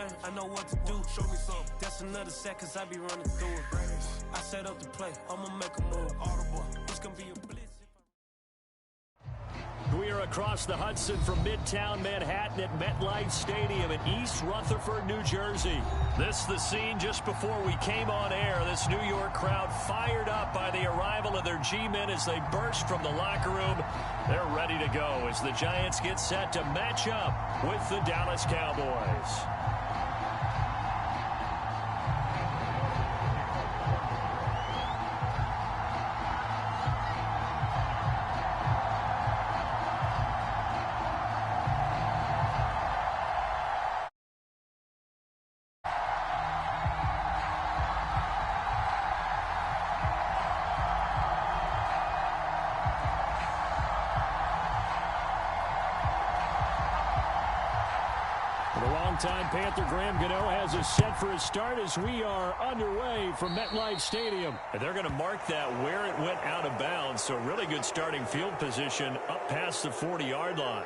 game, I know what to do. Show me some. That's another set, cause I be running through it. I set up the play, I'ma make a move. Audible, it's gonna be a blitz. We are across the Hudson from Midtown Manhattan at MetLife Stadium in East Rutherford, New Jersey. This is the scene just before we came on air. This New York crowd fired up by the arrival of their G-men as they burst from the locker room. They're ready to go as the Giants get set to match up with the Dallas Cowboys. Time Panther Graham Gano has us set for a start as we are underway from MetLife Stadium. And they're going to mark that where it went out of bounds, so really good starting field position up past the 40-yard line.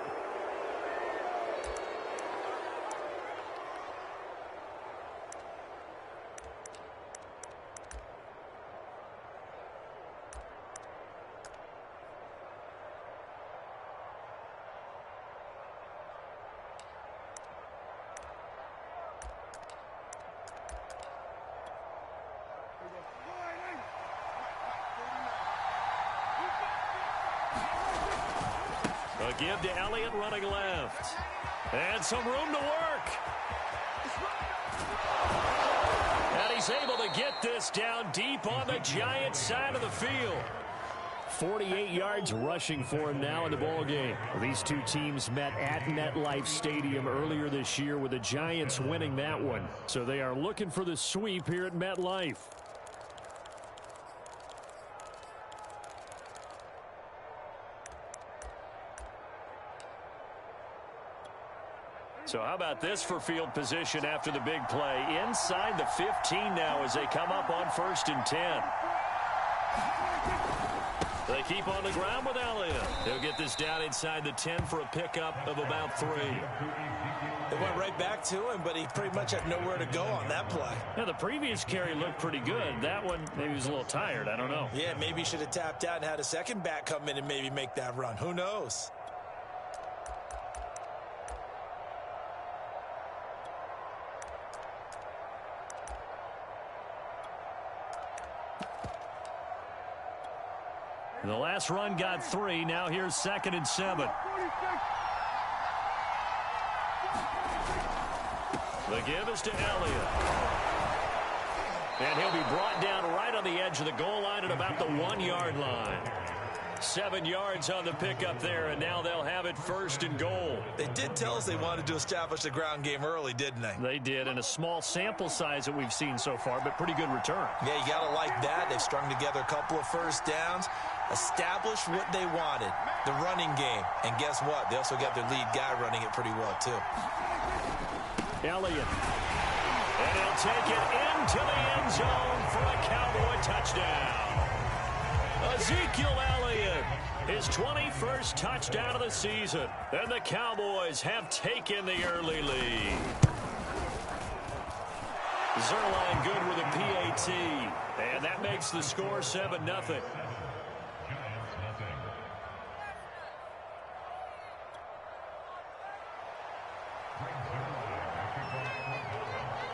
A give to Elliott running left. And some room to work. And he's able to get this down deep on the Giants side of the field. 48 yards rushing for him now in the ballgame. These two teams met at MetLife Stadium earlier this year with the Giants winning that one. So they are looking for the sweep here at MetLife. So how about this for field position after the big play? Inside the 15 now as they come up on 1st and 10. They keep on the ground with Elliott. They'll get this down inside the 10 for a pickup of about 3. They went right back to him, but he pretty much had nowhere to go on that play. Yeah, the previous carry looked pretty good. That one, maybe he was a little tired. I don't know. Yeah, maybe he should have tapped out and had a second back come in and maybe make that run. Who knows? The last run got 3. Now here's 2nd and 7. The give is to Elliott. And he'll be brought down right on the edge of the goal line at about the 1-yard line. 7 yards on the pickup there, and now they'll have it 1st and goal. They did tell us they wanted to establish the ground game early, didn't they? They did, and a small sample size that we've seen so far, but pretty good return. Yeah, you got to like that. They've strung together a couple of first downs, established what they wanted, the running game. And guess what? They also got their lead guy running it pretty well, too. Elliott. And he'll take it into the end zone for a Cowboy touchdown. Ezekiel Elliott, his 21st touchdown of the season. And the Cowboys have taken the early lead. Zerline good with a PAT. And that makes the score 7-0.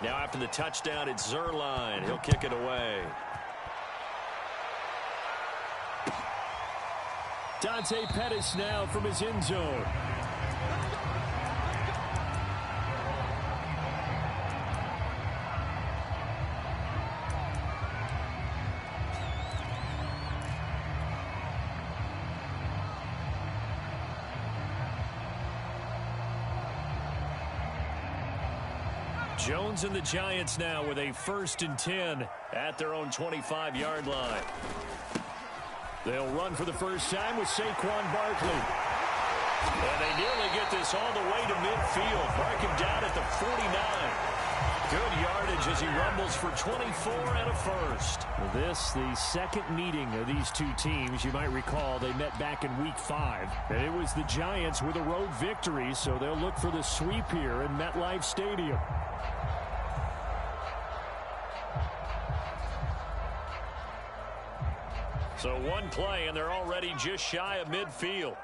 Now after the touchdown, it's Zerline. He'll kick it away. Dante Pettis now from his end zone. Jones and the Giants now with a 1st and 10 at their own 25-yard line. They'll run for the first time with Saquon Barkley. And they nearly get this all the way to midfield. Mark him down at the 49. Good yardage range as he rumbles for 24 and a first. This, the second meeting of these two teams. You might recall they met back in Week 5. And it was the Giants with a road victory, so they'll look for the sweep here in MetLife Stadium. So one play, and they're already just shy of midfield.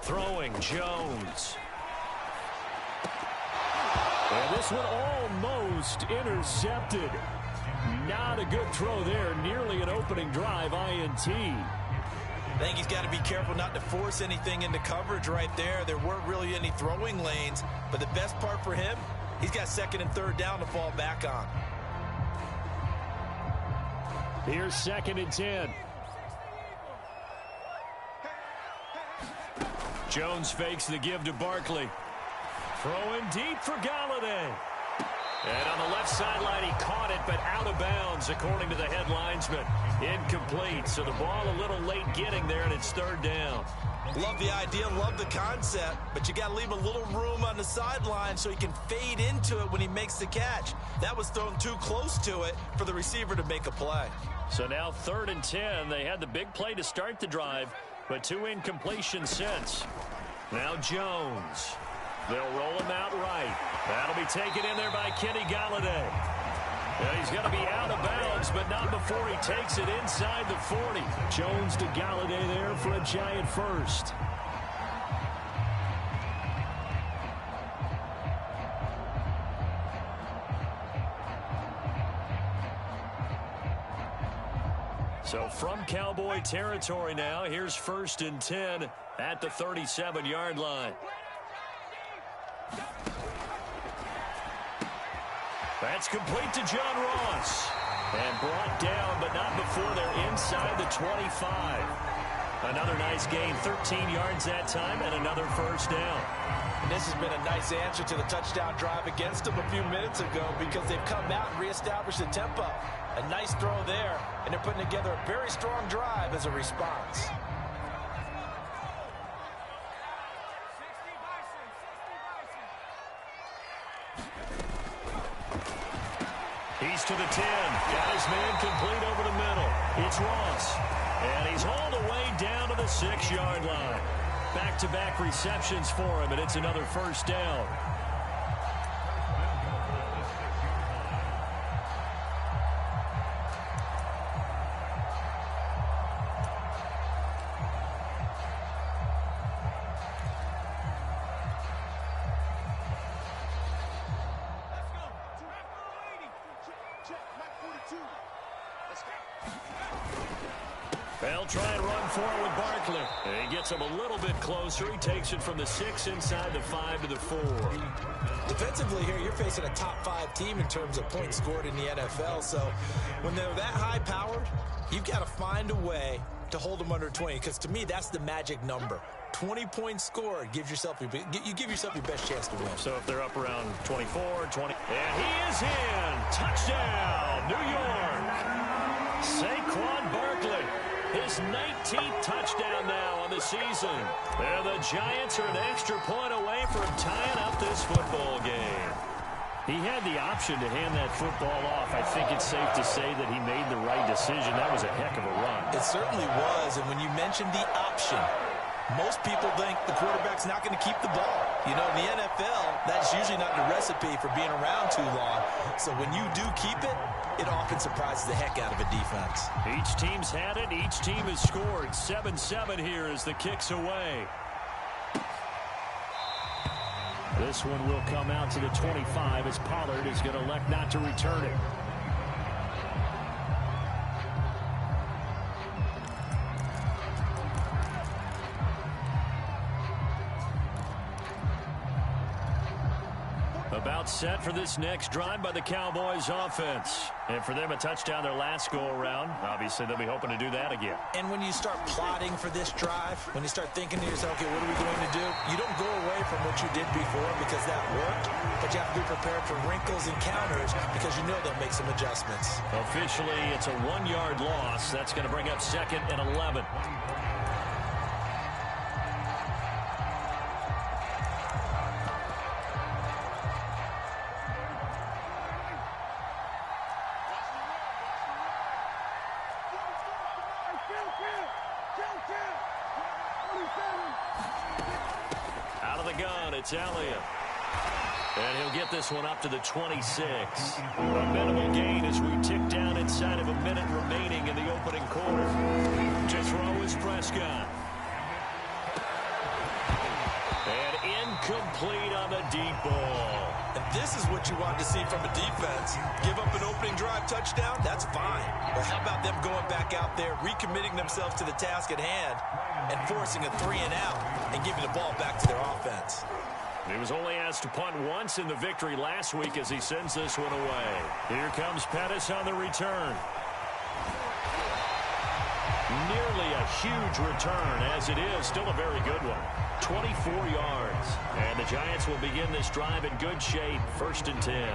Throwing Jones. And this one almost intercepted. Not a good throw there. Nearly an opening drive INT. I think he's got to be careful not to force anything into coverage right there. There weren't really any throwing lanes, but the best part for him, he's got second and third down to fall back on. Here's 2nd and 10. Jones fakes the give to Barkley. Throwing deep for Galladay. And on the left sideline, he caught it, but out of bounds, according to the head linesman. Incomplete, so the ball a little late getting there, and it's 3rd down. Love the idea, love the concept, but you got to leave a little room on the sideline so he can fade into it when he makes the catch. That was thrown too close to it for the receiver to make a play. So now 3rd and 10. They had the big play to start the drive, but 2 incompletions since. Now Jones. They'll roll him out right. That'll be taken in there by Kenny Galladay. And he's going to be out of bounds, but not before he takes it inside the 40. Jones to Galladay there for a Giant first. So from Cowboy territory now, here's 1st and 10 at the 37-yard line. That's complete to John Ross. And brought down, but not before they're inside the 25. Another nice gain, 13 yards that time, and another first down. And this has been a nice answer to the touchdown drive against them a few minutes ago because they've come out and reestablished the tempo. A nice throw there, and they're putting together a very strong drive as a response. He's to the 10. Got his man complete over the middle. It's Ross. And he's hauled away down to the 6-yard line. Back-to-back receptions for him, and it's another first down. They'll try and run for it with Barkley. And he gets him a little bit closer. He takes it from the 6 inside the 5 to the 4. Defensively here, you're facing a top 5 team in terms of points scored in the NFL. So when they're that high powered, you've got to find a way to hold them under 20. Because to me, that's the magic number. 20 points scored you give yourself your best chance to win. So if they're up around 24, 20. And he is in. Touchdown, New York. Saquon Barkley. His 19th touchdown now on the season. And the Giants are an extra point away from tying up this football game. He had the option to hand that football off. I think it's safe to say that he made the right decision. That was a heck of a run. It certainly was. And when you mentioned the option, most people think the quarterback's not going to keep the ball. You know, in the NFL, that's usually not the recipe for being around too long. So when you do keep it, it often surprises the heck out of a defense. Each team's had it. Each team has scored. 7-7 here as the kick's away. This one will come out to the 25 as Pollard is going to elect not to return it. About get set for this next drive by the Cowboys offense. And for them, a touchdown their last go-around. Obviously, they'll be hoping to do that again. And when you start plotting for this drive, when you start thinking to yourself, okay, what are we going to do? You don't go away from what you did before because that worked, but you have to be prepared for wrinkles and counters because you know they'll make some adjustments. Officially, it's a 1-yard loss. That's going to bring up 2nd and 11. Out of the gun, it's Elliott. And he'll get this one up to the 26. A minimal gain as we tick down inside of a minute remaining in the opening quarter. To throw is Prescott. And incomplete on the deep ball. And this is what you want to see from a defense. Give up an opening drive touchdown, that's fine. But how about them going back out there, recommitting themselves to the task at hand, and forcing a 3-and-out and giving the ball back to their offense. He was only asked to punt once in the victory last week as he sends this one away. Here comes Pettis on the return. Nearly a huge return, as it is still a very good one. 24 yards. And the Giants will begin this drive in good shape, 1st and 10.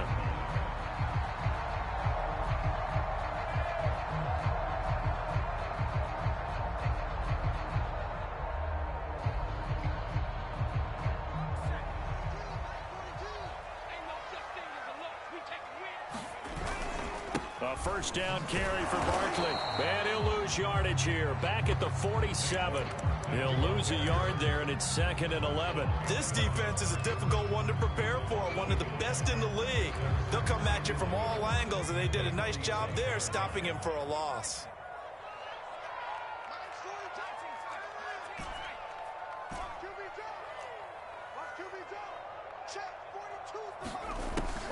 A first down carry for Barkley. And he'll lose yardage here. Back at the 47. He'll lose a yard there, and it's 2nd and 11. This defense is a difficult one to prepare for. One of the best in the league. They'll come at you from all angles, and they did a nice job there stopping him for a loss.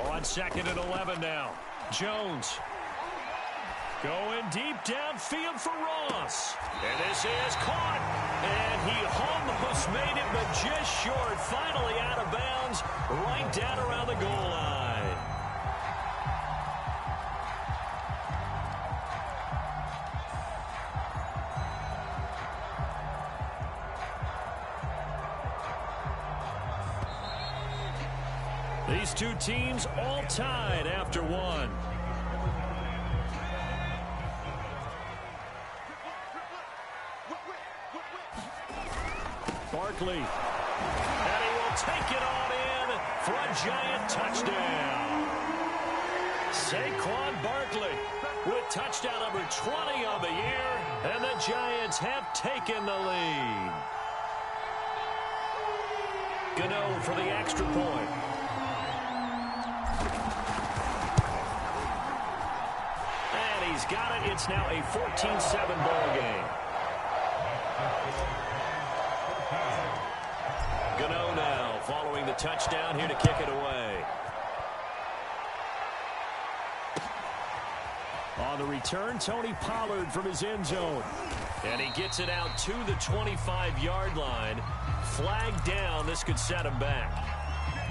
On 2nd and 11 now. Jones. Going deep downfield for Ross. And this is caught. And he almost made it, but just short. Finally out of bounds, right down around the goal line. These two teams all tied after one. Barkley. And he will take it on in for a Giant touchdown. Saquon Barkley with touchdown number 20 on the year, and the Giants have taken the lead. Gano for the extra point. And he's got it. It's now a 14-7 ball game. Gano now following the touchdown here to kick it away. On the return, Tony Pollard from his end zone. And he gets it out to the 25-yard line. Flag down. This could set him back.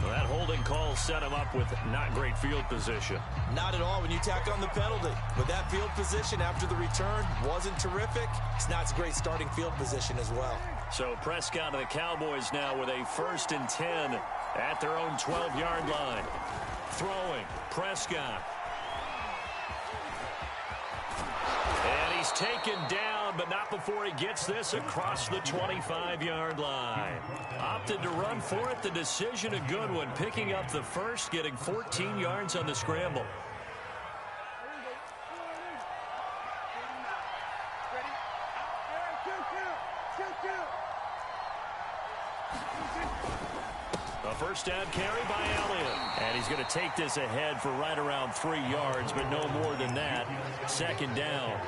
Well, that holding call set him up with not great field position. Not at all when you tack on the penalty. But that field position after the return wasn't terrific. It's not a great starting field position as well. So Prescott and the Cowboys now with a 1st and 10 at their own 12-yard line. Throwing, Prescott. And he's taken down, but not before he gets this across the 25-yard line. Opted to run for it. The decision a good one. Picking up the first, getting 14 yards on the scramble. A first down carry by Elliott. And he's going to take this ahead for right around 3 yards, but no more than that. 2nd down.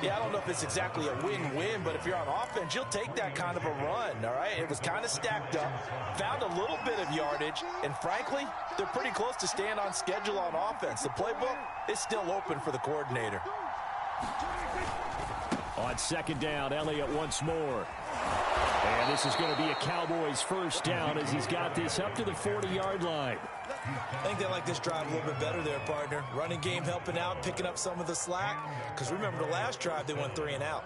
Yeah, I don't know if it's exactly a win-win, but if you're on offense, you'll take that kind of a run, all right? It was kind of stacked up, found a little bit of yardage, and frankly, they're pretty close to staying on schedule on offense. The playbook is still open for the coordinator. On 2nd down, Elliott once more. And this is going to be a Cowboys first down as he's got this up to the 40-yard line. I think they like this drive a little bit better there, partner. Running game helping out, picking up some of the slack. Because remember the last drive, they went 3 and out.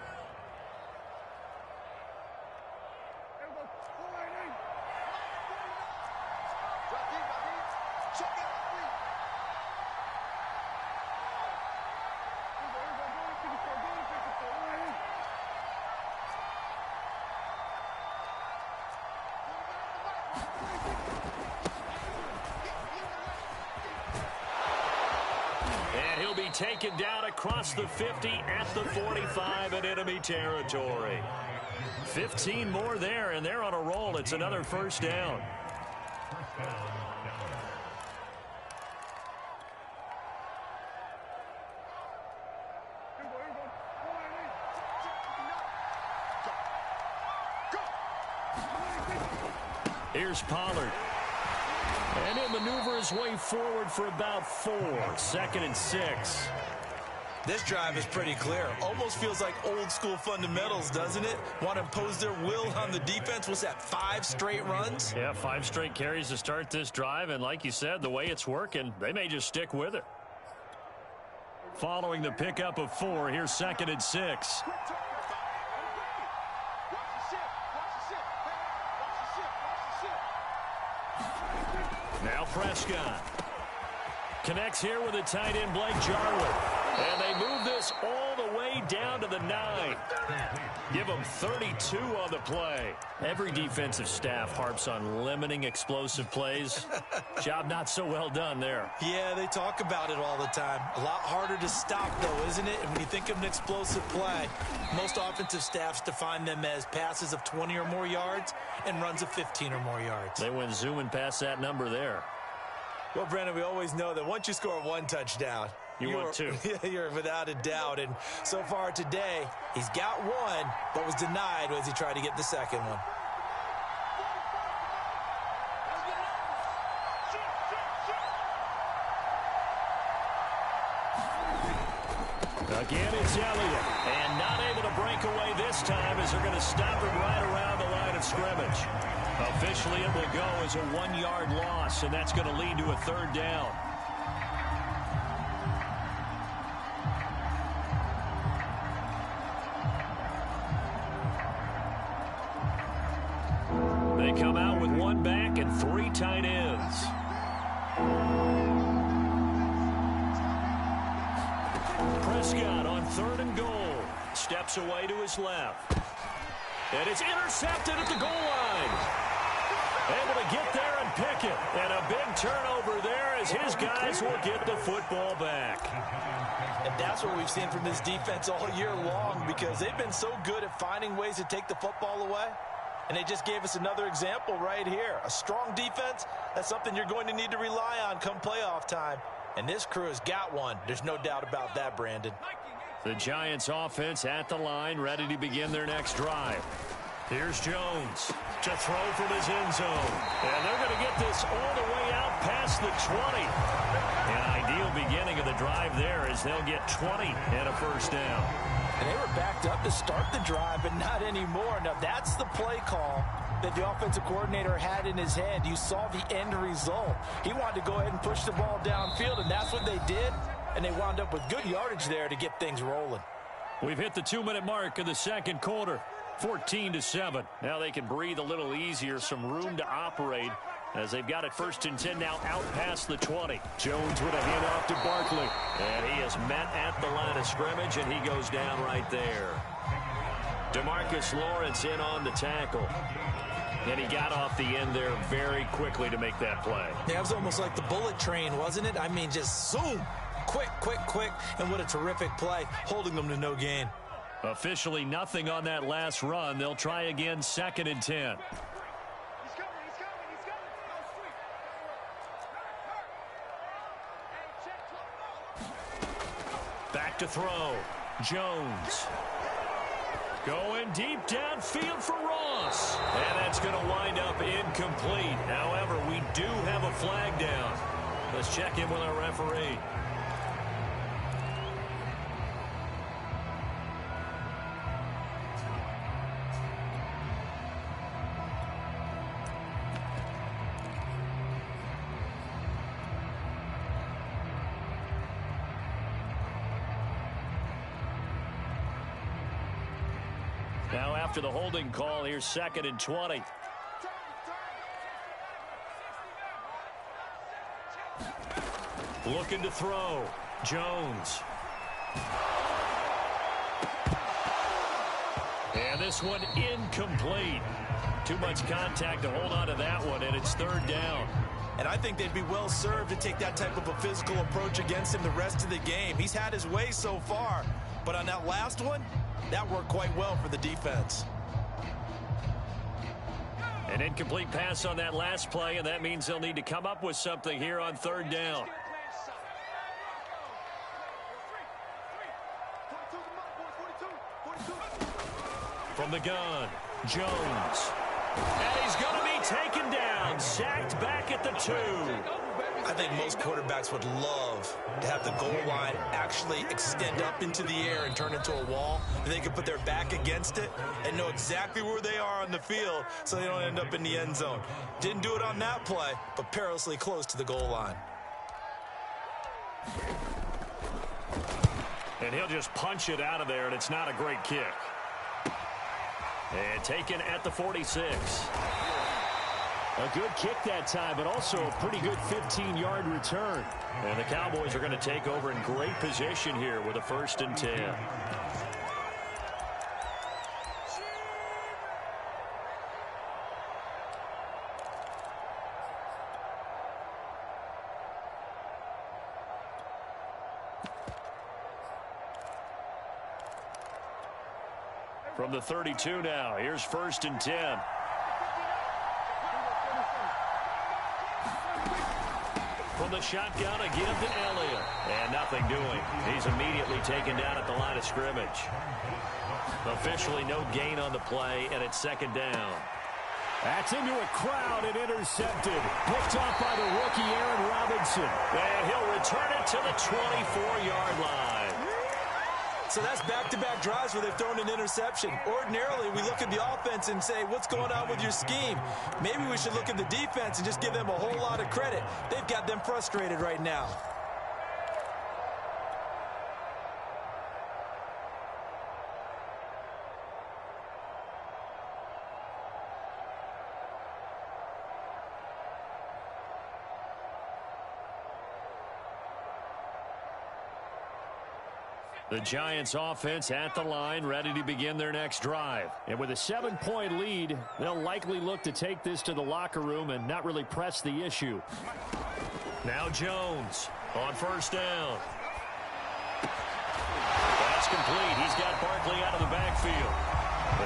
And he'll be taken down across the 50 at the 45 in enemy territory. 15 more there, and they're on a roll. It's another first down. Here's Pollard. And he'll maneuver his way forward for about 4. 2nd and 6. This drive is pretty clear. Almost feels like old school fundamentals, doesn't it? Want to impose their will on the defense. What's that, 5 straight runs? Yeah, 5 straight carries to start this drive. And like you said, the way it's working, they may just stick with it. Following the pickup of 4, here's 2nd and 6. Now Prescott connects here with a tight end, Blake Jarwin. And they move this all the way down to the 9. Give them 32 on the play. Every defensive staff harps on limiting explosive plays. Job not so well done there. Yeah, they talk about it all the time. A lot harder to stop, though, isn't it? And when you think of an explosive play, most offensive staffs define them as passes of 20 or more yards and runs of 15 or more yards. They went zooming past that number there. Well, Brandon, we always know that once you score 1 touchdown, you're 2. You're without a doubt. And so far today, he's got 1, but was denied as he tried to get the second one. Again, it's Elliott. And not able to break away this time as they're going to stop him right around the line of scrimmage. Officially, it will go as a 1-yard loss, and that's going to lead to a 3rd down. They come out with 1 back and 3 tight ends. Prescott on 3rd and goal. Steps away to his left. And it's intercepted at the goal line. Able to get there and pick it. And a big turnover there as his guys will get the football back. And that's what we've seen from this defense all year long, because they've been so good at finding ways to take the football away. And they just gave us another example right here. A strong defense, that's something you're going to need to rely on come playoff time. And this crew has got one. There's no doubt about that, Brandon. The Giants offense at the line, ready to begin their next drive. Here's Jones to throw from his end zone. And they're going to get this all the way out past the 20. An ideal beginning of the drive there as they'll get 20 and a first down. And they were backed up to start the drive, but not anymore. Now, that's the play call that the offensive coordinator had in his head. You saw the end result. He wanted to go ahead and push the ball downfield, and that's what they did. And they wound up with good yardage there to get things rolling. We've hit the 2-minute mark of the second quarter. 14-7. Now they can breathe a little easier, some room to operate as they've got it 1st and 10 now out past the 20. Jones with a handoff to Barkley. And he is met at the line of scrimmage, and he goes down right there. DeMarcus Lawrence in on the tackle. And he got off the end there very quickly to make that play. Yeah, it was almost like the bullet train, wasn't it? I mean, just zoom. Quick, quick, quick. And what a terrific play, holding them to no gain. Officially nothing on that last run. They'll try again 2nd and 10. Back to throw. Jones. Going deep downfield for Ross. And that's going to wind up incomplete. However, we do have a flag down. Let's check in with our referee. Now after the holding call, here's 2nd and 20. Looking to throw. Jones. And this one incomplete. Too much contact to hold on to that one, and it's 3rd down. And I think they'd be well served to take that type of a physical approach against him the rest of the game. He's had his way so far, but on that last one, that worked quite well for the defense. An incomplete pass on that last play, and that means they'll need to come up with something here on 3rd down. From the gun, Jones. And he's going to be taken down, sacked back at the 2. I think most quarterbacks would love to have the goal line actually extend up into the air and turn into a wall. And they can put their back against it and know exactly where they are on the field so they don't end up in the end zone. Didn't do it on that play, but perilously close to the goal line. And he'll just punch it out of there, and it's not a great kick. And taken at the 46. A good kick that time, but also a pretty good 15-yard return. And the Cowboys are going to take over in great position here with a 1st and 10. From the 32 now, here's 1st and 10. From the shotgun, a give to Elliott. And nothing doing. He's immediately taken down at the line of scrimmage. Officially no gain on the play, and it's 2nd down. That's into a crowd and intercepted. Picked off by the rookie Aaron Robinson. And he'll return it to the 24-yard line. So that's back-to-back drives where they've thrown an interception. Ordinarily, we look at the offense and say, what's going on with your scheme? Maybe we should look at the defense and just give them a whole lot of credit. They've got them frustrated right now. The Giants offense at the line, ready to begin their next drive. And with a 7-point lead, they'll likely look to take this to the locker room and not really press the issue. Now Jones on 1st down. That's complete. He's got Barkley out of the backfield.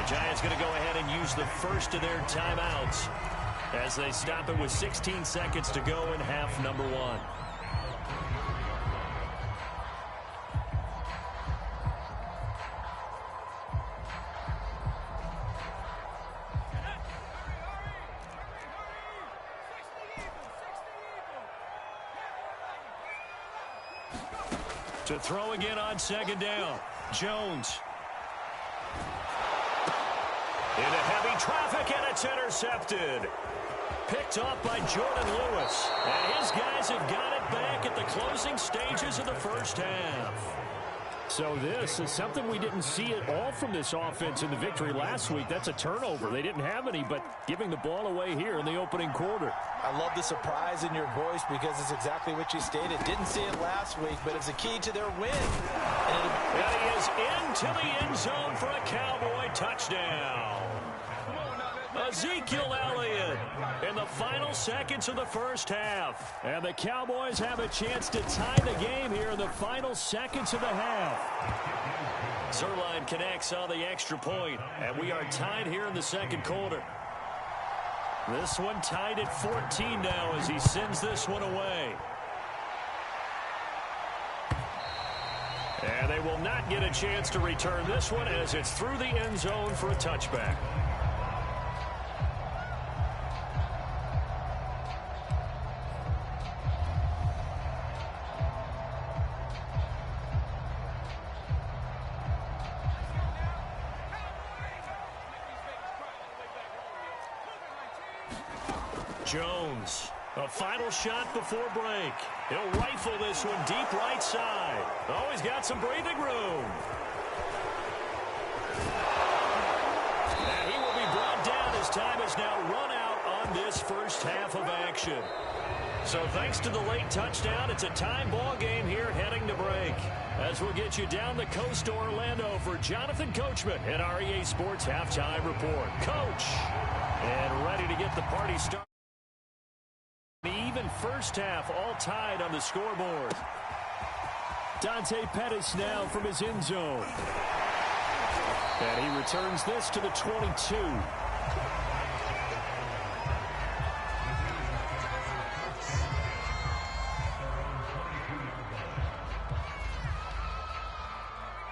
The Giants going to go ahead and use the first of their timeouts as they stop it with 16 seconds to go in half number 1. To throw again on 2nd down. Jones. Into heavy traffic, and it's intercepted. Picked off by Jordan Lewis. And his guys have got it back at the closing stages of the 1st half. So this is something we didn't see at all from this offense in the victory last week. That's a turnover. They didn't have any, but giving the ball away here in the opening quarter. I love the surprise in your voice because it's exactly what you stated. Didn't see it last week, but it's a key to their win. And he is into the end zone for a Cowboy touchdown. Ezekiel Elliott in the final seconds of the 1st half. And the Cowboys have a chance to tie the game here in the final seconds of the half. Zerline connects on the extra point, and we are tied here in the 2nd quarter. This one tied at 14 now as he sends this one away. And they will not get a chance to return this one as it's through the end zone for a touchback. Jones, a final shot before break. He'll rifle this one deep right side. Oh, he's got some breathing room. time has now run out on this first half of action. So thanks to the late touchdown, it's a tie ball game here heading to break. As we'll get you down the coast to Orlando for Jonathan Coachman at our EA Sports Halftime Report. Coach, and ready to get the party started. Even first half, all tied on the scoreboard. Dante Pettis now from his end zone. And he returns this to the 22.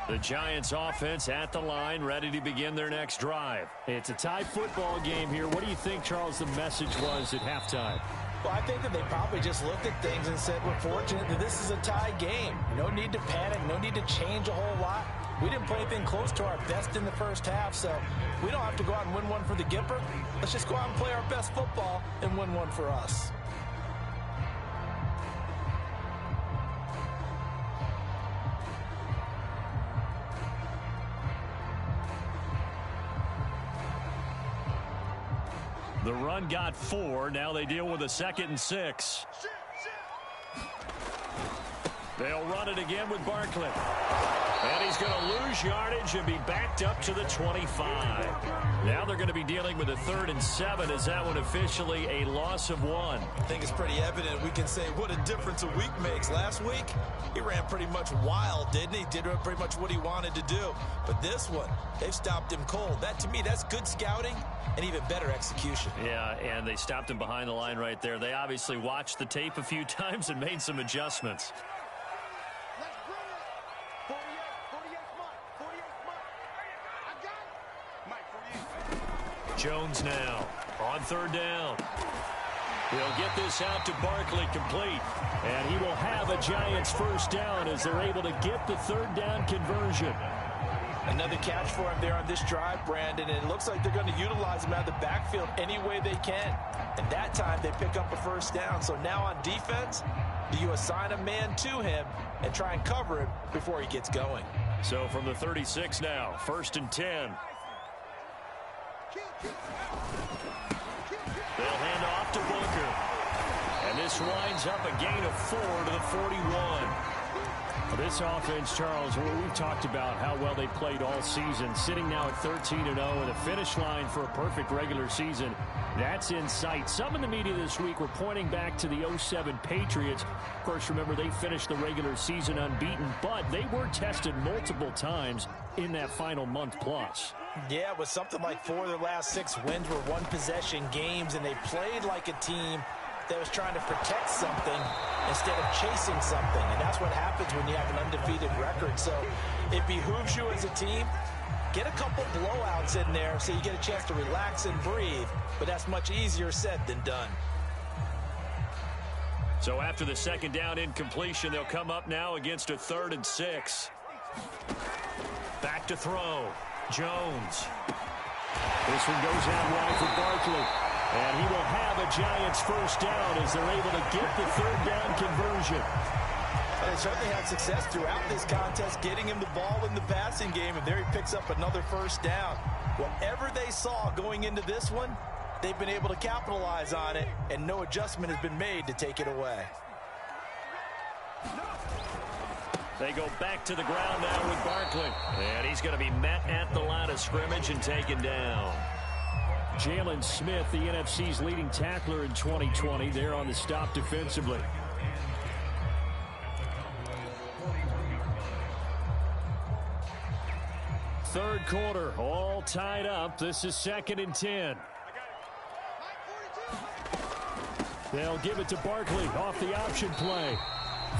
The Giants offense at the line, ready to begin their next drive. It's a tie football game here. What do you think, Charles, the message was at halftime? Well, I think that they probably just looked at things and said, we're fortunate that this is a tie game. No need to panic, no need to change a whole lot. We didn't play anything close to our best in the first half, so we don't have to go out and win one for the Gipper. Let's just go out and play our best football and win one for us. The run got 4. Now they deal with a 2nd and 6. They'll run it again with Barkley. And he's going to lose yardage and be backed up to the 25. Now they're going to be dealing with a 3rd and 7. Is that one officially a loss of 1? I think it's pretty evident. We can say what a difference a week makes. Last week, he ran pretty much wild, didn't he? Did pretty much what he wanted to do. But this one, they've stopped him cold. That, to me, that's good scouting and even better execution. Yeah, and they stopped him behind the line right there. They obviously watched the tape a few times and made some adjustments. Jones now on 3rd down. He'll get this out to Barkley, complete. And he will have a Giants first down as they're able to get the 3rd down conversion. Another catch for him there on this drive, Brandon, and it looks like they're going to utilize him out of the backfield any way they can. And that time they pick up a first down. So now on defense, do you assign a man to him and try and cover him before he gets going? So from the 36 now, 1st and 10. They'll hand off to Booker. And this winds up a gain of 4 to the 41. This offense, Charles, we've talked about how well they played all season, sitting now at 13-0 with a finish line for a perfect regular season. That's in sight. Some in the media this week were pointing back to the 07 Patriots. Of course, remember, they finished the regular season unbeaten, but they were tested multiple times in that final month plus. Yeah, it was something like 4 of their last 6 wins were one-possession games, and they played like a team that was trying to protect something instead of chasing something. And that's what happens when you have an undefeated record. So it behooves you as a team, get a couple blowouts in there so you get a chance to relax and breathe. But that's much easier said than done. So after the 2nd down incompletion, they'll come up now against a 3rd and 6. Back to throw. Jones. This one goes out wide for Barkley. And he will have a Giants first down as they're able to get the 3rd down conversion. They certainly had success throughout this contest, getting him the ball in the passing game, and there he picks up another first down. Whatever they saw going into this one, they've been able to capitalize on it, and no adjustment has been made to take it away. They go back to the ground now with Barkley. And he's going to be met at the line of scrimmage and taken down. Jalen Smith, the NFC's leading tackler in 2020, there on the stop defensively. Third quarter, all tied up. This is 2nd and 10. They'll give it to Barkley off the option play.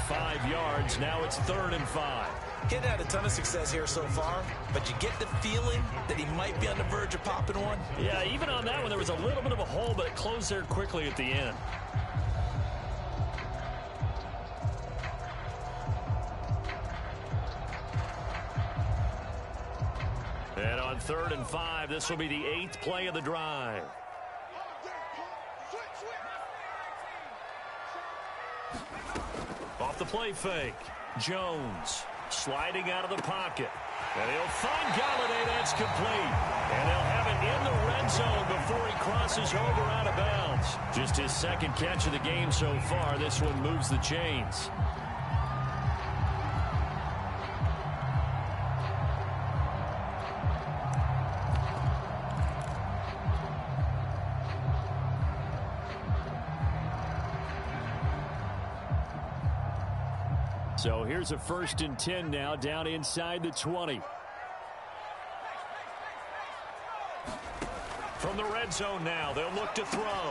5 yards. Now it's 3rd and 5. He's had a ton of success here so far, but you get the feeling that he might be on the verge of popping one. Yeah, even on that one, there was a little bit of a hole, but it closed there quickly at the end. And on 3rd and 5, this will be the 8th play of the drive. Off the play fake, Jones sliding out of the pocket. And he'll find Galladay. That's complete. And they'll have it in the red zone before he crosses over out of bounds. Just his second catch of the game so far. This one moves the chains. So here's a 1st and 10 now, down inside the 20. From the red zone now, they'll look to throw.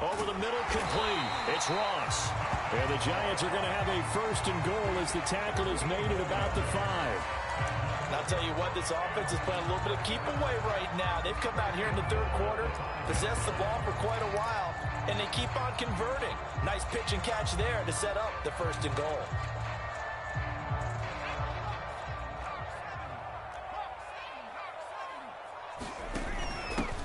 Over the middle, complete. It's Ross. And the Giants are going to have a 1st and goal as the tackle is made at about the 5. And I'll tell you what, this offense is playing a little bit of keep away right now. They've come out here in the 3rd quarter, possessed the ball for quite a while, and they keep on converting. Nice pitch and catch there to set up the 1st and goal.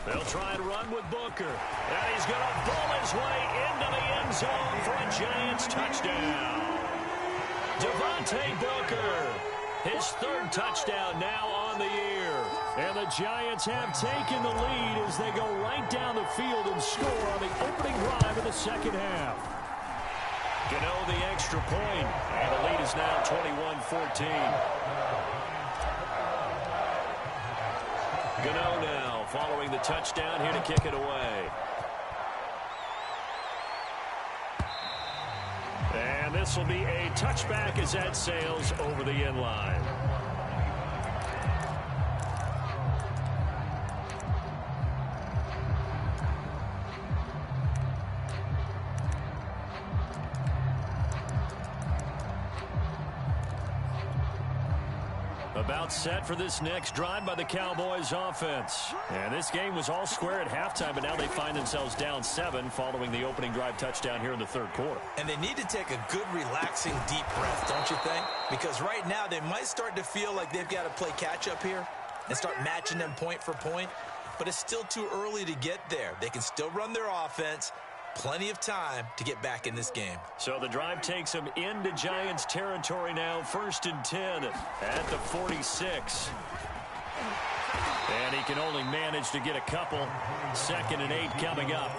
They'll try and run with Booker. And he's going to pull his way into the end zone for a Giants touchdown. Devontae Booker, his 3rd touchdown now on the year. And the Giants have taken the lead as they go right down the field and score on the opening drive of the 2nd half. Gano the extra point, and the lead is now 21-14. Gano now following the touchdown here to kick it away. And this will be a touchback as that sails over the end line. About set for this next drive by the Cowboys offense. And this game was all square at halftime, but now they find themselves down 7 following the opening drive touchdown here in the 3rd quarter. And they need to take a good, relaxing, deep breath, don't you think? Because right now they might start to feel like they've got to play catch-up here and start matching them point for point. But it's still too early to get there. They can still run their offense. Plenty of time to get back in this game. So the drive takes them into Giants territory now. 1st and 10 at the 46. And he can only manage to get a couple. 2nd and 8 coming up.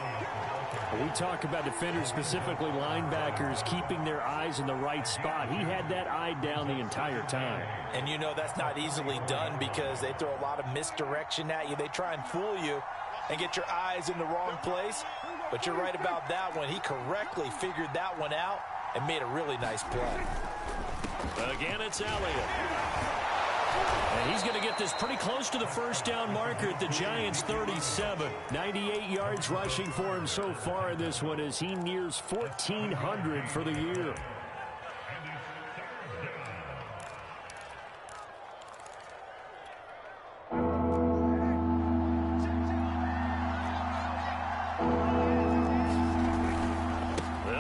We talk about defenders, specifically linebackers, keeping their eyes in the right spot. He had that eye down the entire time. And you know that's not easily done because they throw a lot of misdirection at you. They try and fool you and get your eyes in the wrong place. But you're right about that one. He correctly figured that one out and made a really nice play. Again, it's Elliott. And he's going to get this pretty close to the 1st down marker at the Giants' 37. 98 yards rushing for him so far in this one as he nears 1,400 for the year.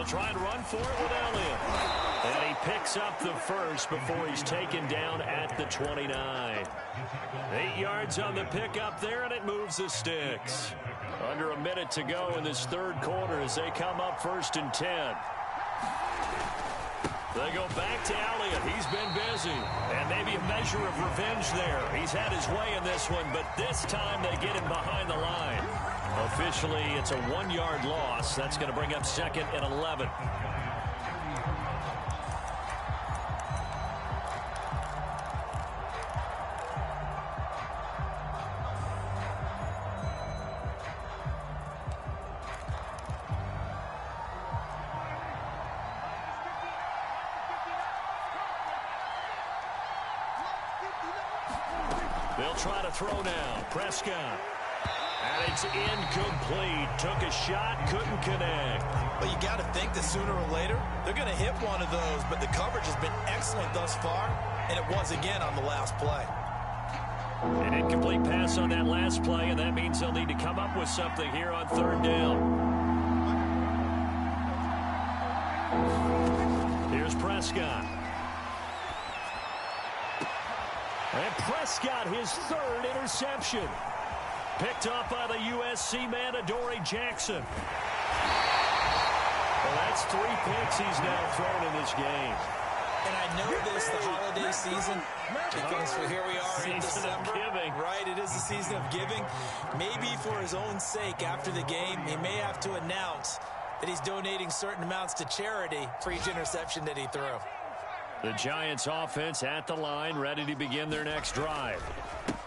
Try and run for it with Elliott. And he picks up the 1st before he's taken down at the 29. 8 yards on the pickup there, and it moves the sticks. Under a minute to go in this 3rd quarter as they come up 1st and 10. They go back to Elliott. He's been busy. And maybe a measure of revenge there. He's had his way in this one, but this time they get him behind the line. Officially, it's a 1-yard loss. That's going to bring up 2nd and 11. They'll try to throw now. Prescott. And it's incomplete. Took a shot, couldn't connect. Well, you got to think that sooner or later, they're going to hit one of those. But the coverage has been excellent thus far, and it was again on the last play. An incomplete pass on that last play, and that means they'll need to come up with something here on 3rd down. Here's Prescott. And Prescott, his 3rd interception. Picked up by the USC man, Adoree Jackson. Well, that's 3 picks he's now thrown in this game. And I know this, the holiday season season, because here we are in December. Right, it is the season of giving. Maybe for his own sake, after the game, he may have to announce that he's donating certain amounts to charity for each interception that he threw. The Giants offense at the line, ready to begin their next drive.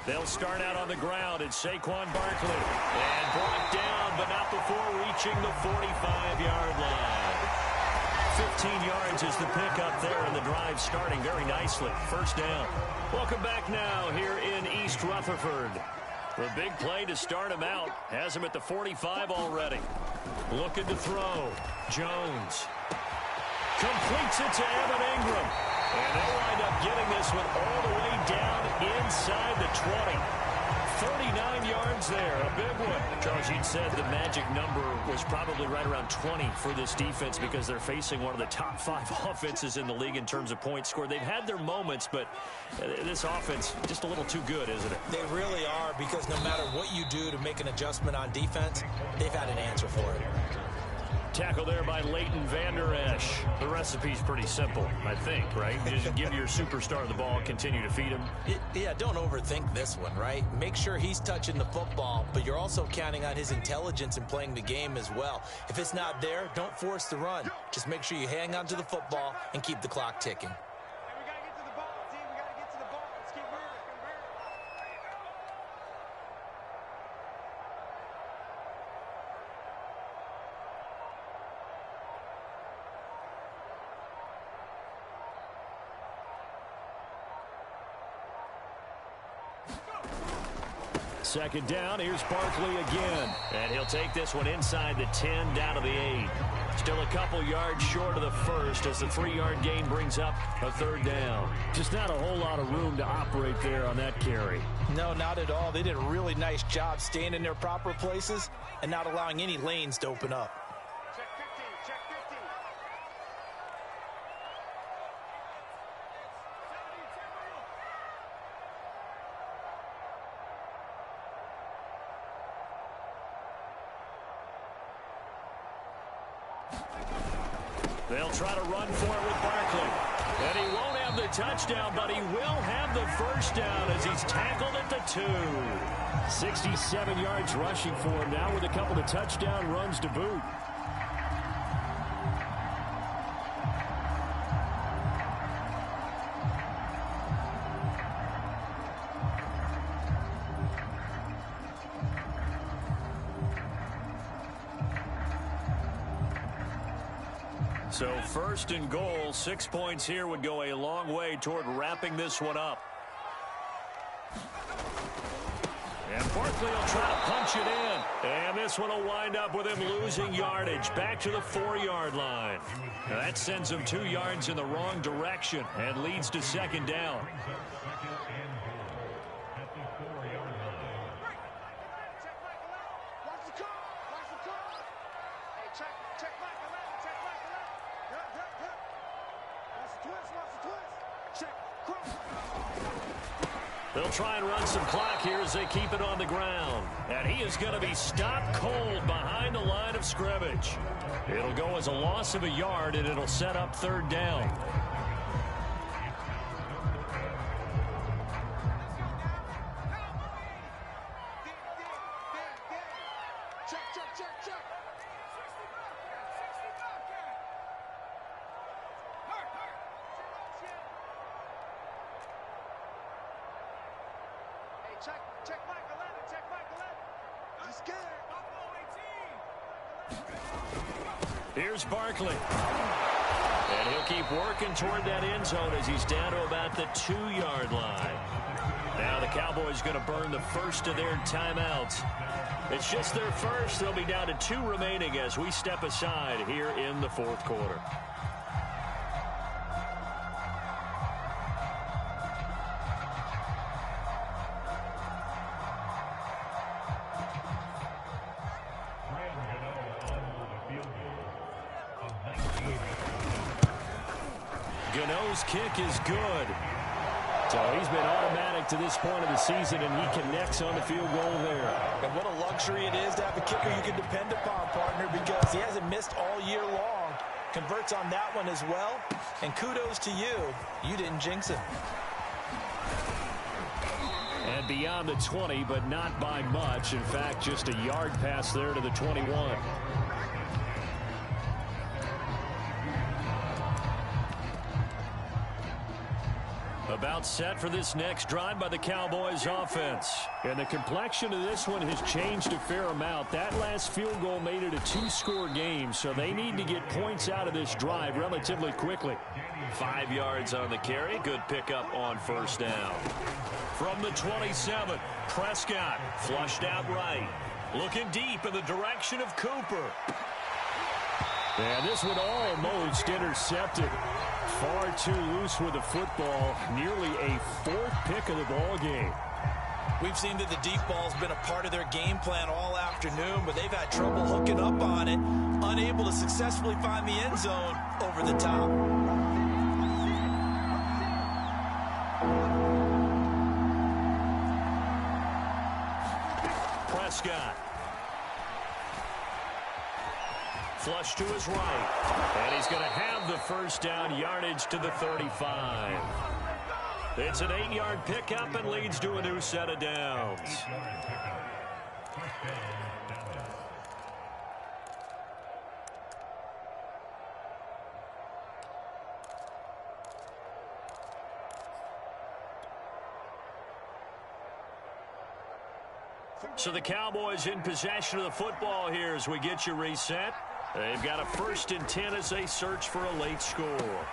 They'll start out on the ground. It's Saquon Barkley. And brought down, but not before reaching the 45-yard line. 15 yards is the pickup there, and the drive starting very nicely. First down. Welcome back now here in East Rutherford. The big play to start him out. Has him at the 45 already. Looking to throw. Jones. Completes it to Evan Ingram. And they'll wind up getting this one all the way down inside the 20. 49 yards there, a big one. Charles, you'd said the magic number was probably right around 20 for this defense because they're facing one of the top 5 offenses in the league in terms of points scored. They've had their moments, but this offense just a little too good, isn't it? They really are, because no matter what you do to make an adjustment on defense, they've had an answer for it. Tackle there by Leighton Vander Esch. The recipe's pretty simple, I think, right? Just give your superstar the ball, continue to feed him. Yeah, don't overthink this one, right? Make sure he's touching the football, but you're also counting on his intelligence in playing the game as well. If it's not there, don't force the run. Just make sure you hang on to the football and keep the clock ticking. Second down, here's Barkley again. And he'll take this one inside the 10, down to the 8. Still a couple yards short of the first as the 3-yard gain brings up a third down. Just not a whole lot of room to operate there on that carry. No, not at all. They did a really nice job staying in their proper places and not allowing any lanes to open up. They'll try to run for it with Barkley. And he won't have the touchdown, but he will have the first down as he's tackled at the 2. 67 yards rushing for him now with a couple of touchdown runs to boot. So first and goal, 6 points here would go a long way toward wrapping this one up. And Barkley will try to punch it in. And this one will wind up with him losing yardage back to the 4-yard line. Now that sends him 2 yards in the wrong direction and leads to second down. They'll try and run some clock here as they keep it on the ground. And he is going to be stopped cold behind the line of scrimmage. It'll go as a loss of a yard, and it'll set up third down. Check Mike 11, check Mike 11. I'm scared. Here's Barkley. And he'll keep working toward that end zone as he's down to about the 2-yard line. Now the Cowboys going to burn the first of their timeouts. It's just their first. They'll be down to 2 remaining as we step aside here in the fourth quarter. Gano's kick is good. So he's been automatic to this point of the season, and he connects on the field goal there. And what a luxury it is to have a kicker you can depend upon, partner, because he hasn't missed all year long. Converts on that one as well. And kudos to you. You didn't jinx him. And beyond the 20, but not by much. In fact, just a yard pass there to the 21. About set for this next drive by the Cowboys offense. And the complexion of this one has changed a fair amount. That last field goal made it a 2-score game, so they need to get points out of this drive relatively quickly. 5 yards on the carry. Good pickup on first down. From the 27, Prescott flushed out right. Looking deep in the direction of Cooper. And this one almost intercepted. Far too loose with the football. Nearly a 4th pick of the ball game. We've seen that the deep ball's been a part of their game plan all afternoon, but they've had trouble hooking up on it, unable to successfully find the end zone over the top. Prescott. Flush to his right. And he's going to have the first down, yardage to the 35. It's an 8-yard pickup and leads to a new set of downs. So the Cowboys in possession of the football here as we get you reset. They've got a 1st and 10 as they search for a late score.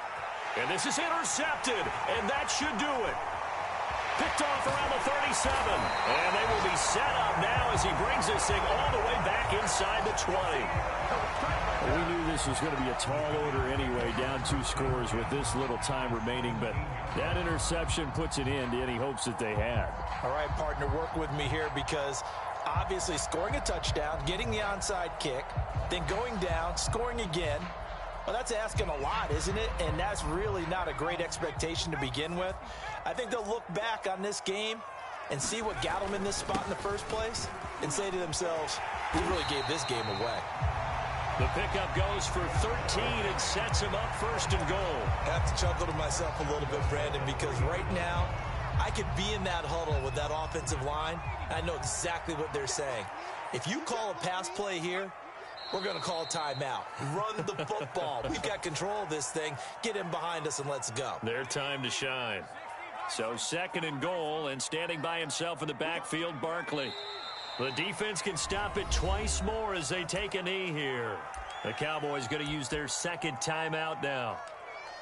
And this is intercepted, and that should do it. Picked off around the 37. And they will be set up now as he brings this thing all the way back inside the 20. We knew this was going to be a tall order anyway, down 2 scores with this little time remaining, but that interception puts an end to any hopes that they had. All right, partner, work with me here because obviously scoring a touchdown, getting the onside kick, then going down, scoring again. Well, that's asking a lot, isn't it? And that's really not a great expectation to begin with. I think they'll look back on this game and see what got them in this spot in the first place and say to themselves, we really gave this game away. The pickup goes for 13 and sets him up 1st and goal. I have to chuckle to myself a little bit, Brandon, because right now I could be in that huddle with that offensive line. I know exactly what they're saying. If you call a pass play here, we're going to call a timeout. Run the football. We've got control of this thing. Get him behind us and let's go. Their time to shine. So 2nd and goal, and standing by himself in the backfield, Barkley. The defense can stop it twice more as they take a knee here. The Cowboys going to use their 2nd timeout now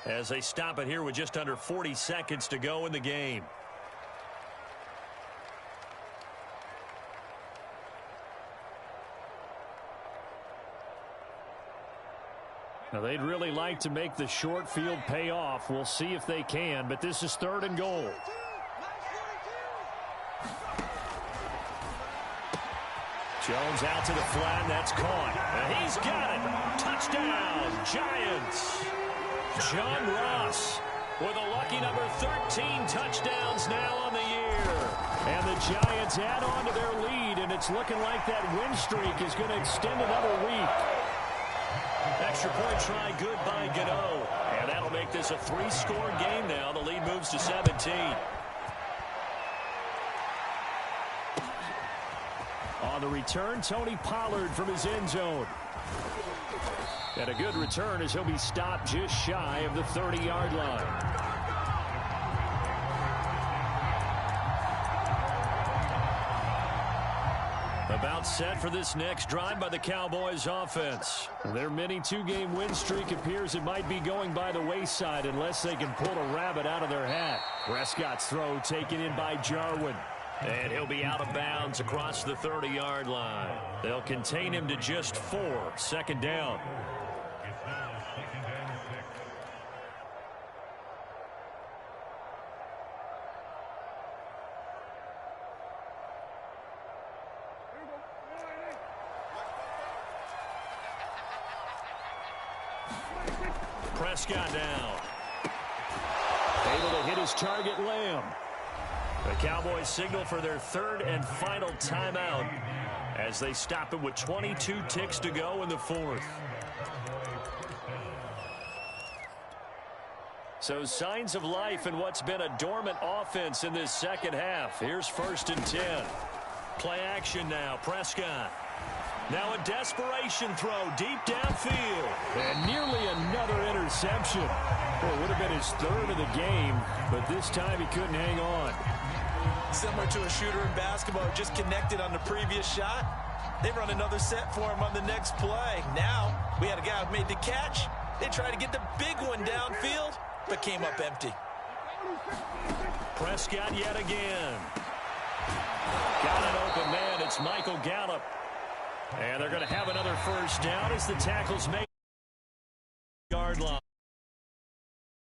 as they stop it here with just under 40 seconds to go in the game. Now, they'd really like to make the short field pay off. We'll see if they can, but this is 3rd and goal. Jones out to the flat, and that's caught. And he's got it. Touchdown, Giants. John Ross with a lucky number 13 touchdowns now on the year. And the Giants add on to their lead, and it's looking like that win streak is going to extend another week. Extra point try, good by Gano. And that'll make this a 3-score game now. The lead moves to 17. On the return, Tony Pollard from his end zone. And a good return as he'll be stopped just shy of the 30-yard line. About set for this next drive by the Cowboys offense. Their mini 2-game win streak appears it might be going by the wayside unless they can pull a rabbit out of their hat. Prescott's throw taken in by Jarwin. And he'll be out of bounds across the 30-yard line. They'll contain him to just 4. 2nd down. Prescott down. Able to hit his target, Lamb. The Cowboys signal for their 3rd and final timeout as they stop it with 22 ticks to go in the 4th. So signs of life in what's been a dormant offense in this second half. Here's 1st and 10. Play action now. Prescott. Now a desperation throw deep downfield. And nearly another interception. Well, it would have been his 3rd of the game, but this time he couldn't hang on. Similar to a shooter in basketball, just connected on the previous shot. They run another set for him on the next play. Now we had a guy who made the catch. They tried to get the big one downfield, but came up empty. Prescott yet again. Got an open man. It's Michael Gallup. And they're going to have another 1st down as the tackles make yard line.